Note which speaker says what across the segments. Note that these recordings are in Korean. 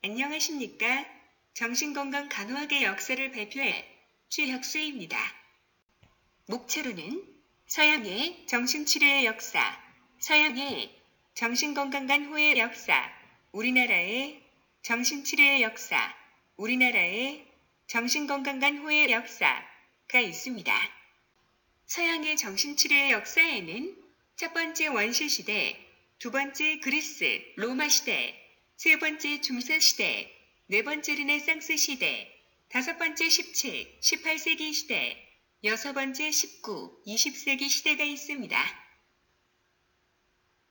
Speaker 1: 안녕하십니까? 정신건강 간호학의 역사를 발표할 최혁수입니다. 목차로는 서양의 정신치료의 역사, 서양의 정신건강 간호의 역사, 우리나라의 정신치료의 역사, 우리나라의 정신건강 간호의 역사가 있습니다. 서양의 정신치료의 역사에는 첫 번째 원시시대, 두 번째 그리스, 로마 시대, 세 번째 중세시대, 네 번째 르네상스 시대, 다섯 번째 17, 18세기 시대, 여섯 번째 19, 20세기 시대가 있습니다.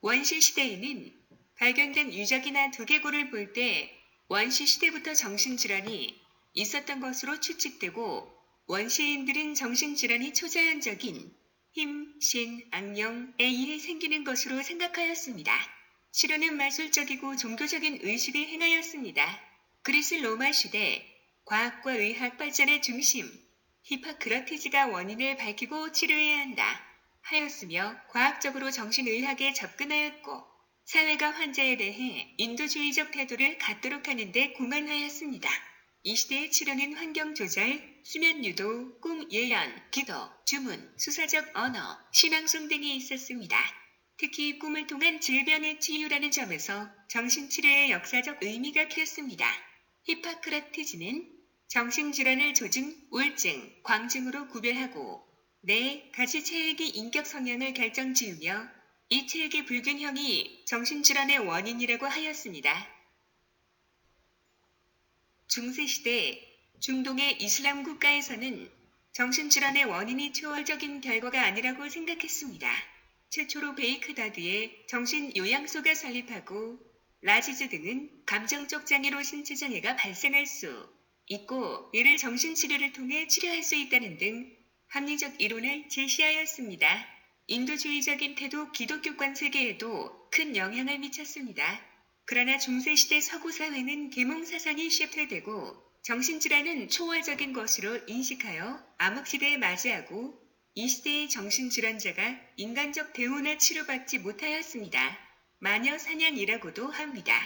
Speaker 1: 원시시대에는 발견된 유적이나 두개골을 볼 때 원시시대부터 정신질환이 있었던 것으로 추측되고 원시인들은 정신질환이 초자연적인 힘, 신, 악령에 의해 생기는 것으로 생각하였습니다. 치료는 마술적이고 종교적인 의식을 행하였습니다. 그리스 로마 시대 과학과 의학 발전의 중심 히포크라테스가 원인을 밝히고 치료해야 한다 하였으며 과학적으로 정신의학에 접근하였고 사회가 환자에 대해 인도주의적 태도를 갖도록 하는 데 공헌하였습니다. 이 시대의 치료는 환경조절, 수면유도, 꿈 예언, 기도, 주문, 수사적 언어, 신앙송 등이 있었습니다. 특히 꿈을 통한 질병의 치유라는 점에서 정신치료의 역사적 의미가 컸습니다. 히포크라테스는 정신질환을 조증, 우울증, 광증으로 구별하고 네 가지 체액이 인격 성향을 결정지으며 이 체액의 불균형이 정신질환의 원인이라고 하였습니다. 중세시대 중동의 이슬람 국가에서는 정신질환의 원인이 초월적인 결과가 아니라고 생각했습니다. 최초로 베이크다드에 정신요양소가 설립하고 라지즈 등은 감정적 장애로 신체장애가 발생할 수 있고 이를 정신치료를 통해 치료할 수 있다는 등 합리적 이론을 제시하였습니다. 인도주의적인 태도 기독교권 세계에도 큰 영향을 미쳤습니다. 그러나 중세시대 서구사회는 계몽사상이 셰프되고 정신질환은 초월적인 것으로 인식하여 암흑시대에 맞이하고 이 시대의 정신질환자가 인간적 대우나 치료받지 못하였습니다. 마녀 사냥이라고도 합니다.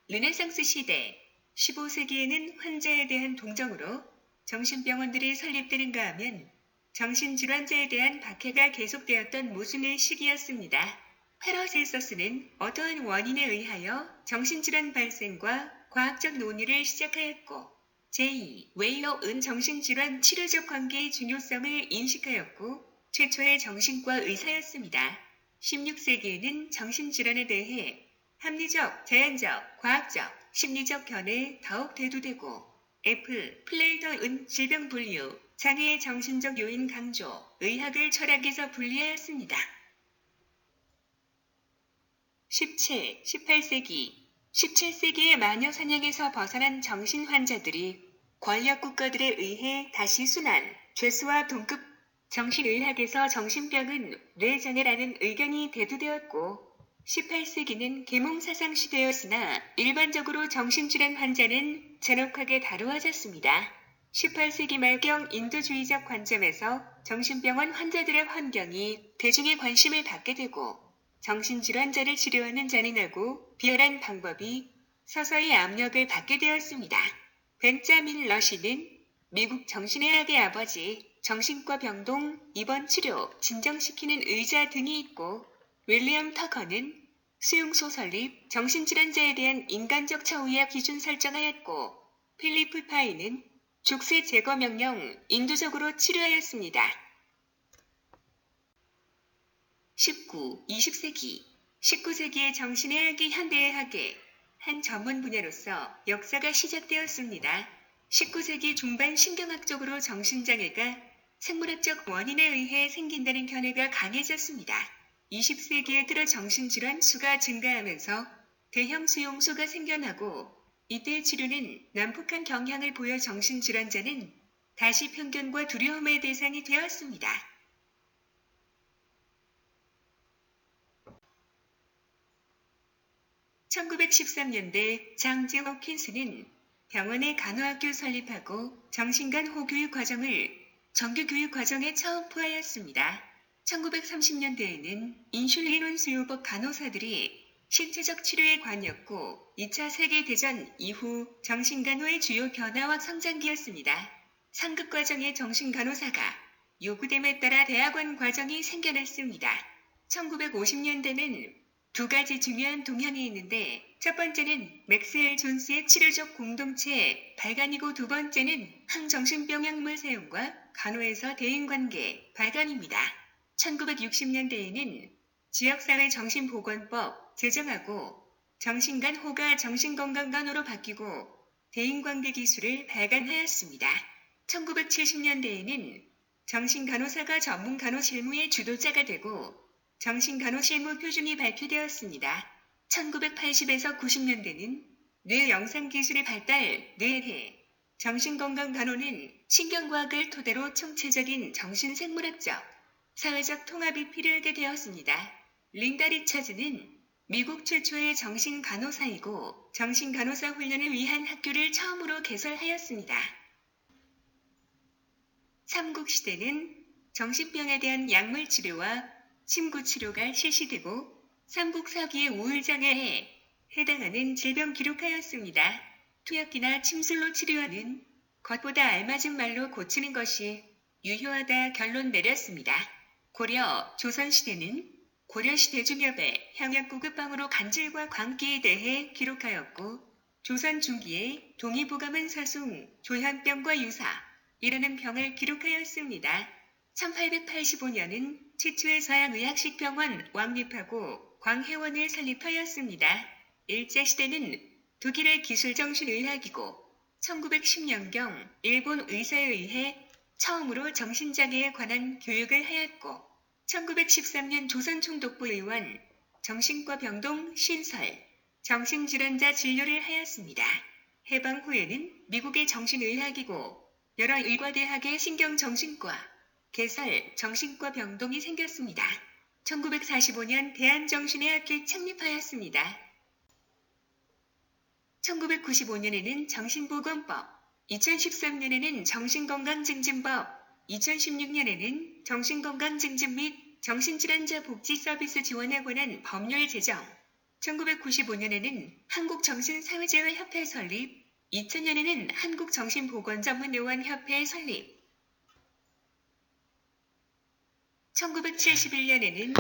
Speaker 1: 르네상스 시대 15세기에는 환자에 대한 동정으로 정신병원들이 설립되는가 하면 정신질환자에 대한 박해가 계속되었던 모순의 시기였습니다. 페러셀서스는 어떠한 원인에 의하여 정신질환 발생과 과학적 논의를 시작하였고 제2. 웨일러은 정신질환 치료적 관계의 중요성을 인식하였고 최초의 정신과 의사였습니다. 16세기에는 정신질환에 대해 합리적, 자연적, 과학적, 심리적 견해에 더욱 대두되고 F. 플레이터은 질병 분류, 장애의 정신적 요인 강조, 의학을 철학에서 분리하였습니다. 17, 18세기 17세기의 마녀 사냥에서 벗어난 정신 환자들이 권력 국가들에 의해 다시 순환, 죄수와 동급 정신의학에서 정신병은 뇌장애라는 의견이 대두되었고 18세기는 계몽사상 시대였으나 일반적으로 정신질환 환자는 잔혹하게 다루어졌습니다. 18세기 말경 인도주의적 관점에서 정신병원 환자들의 환경이 대중의 관심을 받게 되고 정신질환자를 치료하는 잔인하고 비열한 방법이 서서히 압력을 받게 되었습니다. 벤자민 러시는 미국 정신의학의 아버지, 정신과 병동, 입원 치료, 진정시키는 의자 등이 있고 윌리엄 터커는 수용소 설립, 정신질환자에 대한 인간적 처우의 기준 설정하였고 필리프 파이는 족쇄 제거 명령, 인도적으로 치료하였습니다. 19, 20세기 19세기의 정신의학이 현대의학의 한 전문 분야로서 역사가 시작되었습니다. 19세기 중반 신경학적으로 정신장애가 생물학적 원인에 의해 생긴다는 견해가 강해졌습니다. 20세기에 들어 정신질환 수가 증가하면서 대형 수용소가 생겨나고 이때 치료는 난폭한 경향을 보여 정신질환자는 다시 편견과 두려움의 대상이 되었습니다. 1913년대 장지 호킨스는 병원의 간호학교 설립하고 정신간 호교육 과정을 정규교육 과정에 처음 포함하였습니다. 1930년대에는 인슐린원 수요법 간호사들이 신체적 치료에 관였고 2차 세계대전 이후 정신간호의 주요 변화와 성장기였습니다. 상급 과정의 정신간호사가 요구됨에 따라 대학원 과정이 생겨났습니다. 1950년대는 두 가지 중요한 동향이 있는데 첫 번째는 맥스웰 존스의 치료적 공동체 발간이고 두 번째는 항정신병 약물 사용과 간호에서 대인관계 발간입니다. 1960년대에는 지역사회 정신보건법 제정하고 정신간호가 정신건강간호로 바뀌고 대인관계 기술을 발간하였습니다. 1970년대에는 정신간호사가 전문간호 실무의 주도자가 되고 정신간호 실무 표준이 발표되었습니다. 1980에서 90년대는 뇌영상기술의 발달, 뇌해, 정신건강간호는 신경과학을 토대로 총체적인 정신생물학적, 사회적 통합이 필요하게 되었습니다. 린다 리처즈는 미국 최초의 정신간호사이고 정신간호사 훈련을 위한 학교를 처음으로 개설하였습니다. 삼국시대는 정신병에 대한 약물치료와 침구치료가 실시되고 삼국사기의 우울장애에 해당하는 질병 기록하였습니다. 투약기나 침술로 치료하는 것보다 알맞은 말로 고치는 것이 유효하다 결론 내렸습니다. 고려, 조선시대는 고려시 대중엽의 향약구급방으로 간질과 광기에 대해 기록하였고 조선 중기에 동의보감은 사숭, 조현병과 유사이라는 병을 기록하였습니다. 1885년은 최초의 서양의학식 병원 왕립하고 광해원을 설립하였습니다. 일제시대는 독일의 기술정신의학이고 1910년경 일본 의사에 의해 처음으로 정신장애에 관한 교육을 하였고 1913년 조선총독부 의원 정신과 병동 신설, 정신질환자 진료를 하였습니다. 해방 후에는 미국의 정신의학이고 여러 의과대학의 신경정신과 개설, 정신과 병동이 생겼습니다. 1945년 대한정신의학회 창립하였습니다. 1995년에는 정신보건법, 2013년에는 정신건강증진법, 2016년에는 정신건강증진 및 정신질환자 복지 서비스 지원에 관한 법률 제정, 1995년에는 한국정신사회재활협회 설립, 2000년에는 한국정신보건전문의원협회 설립, 1971년에는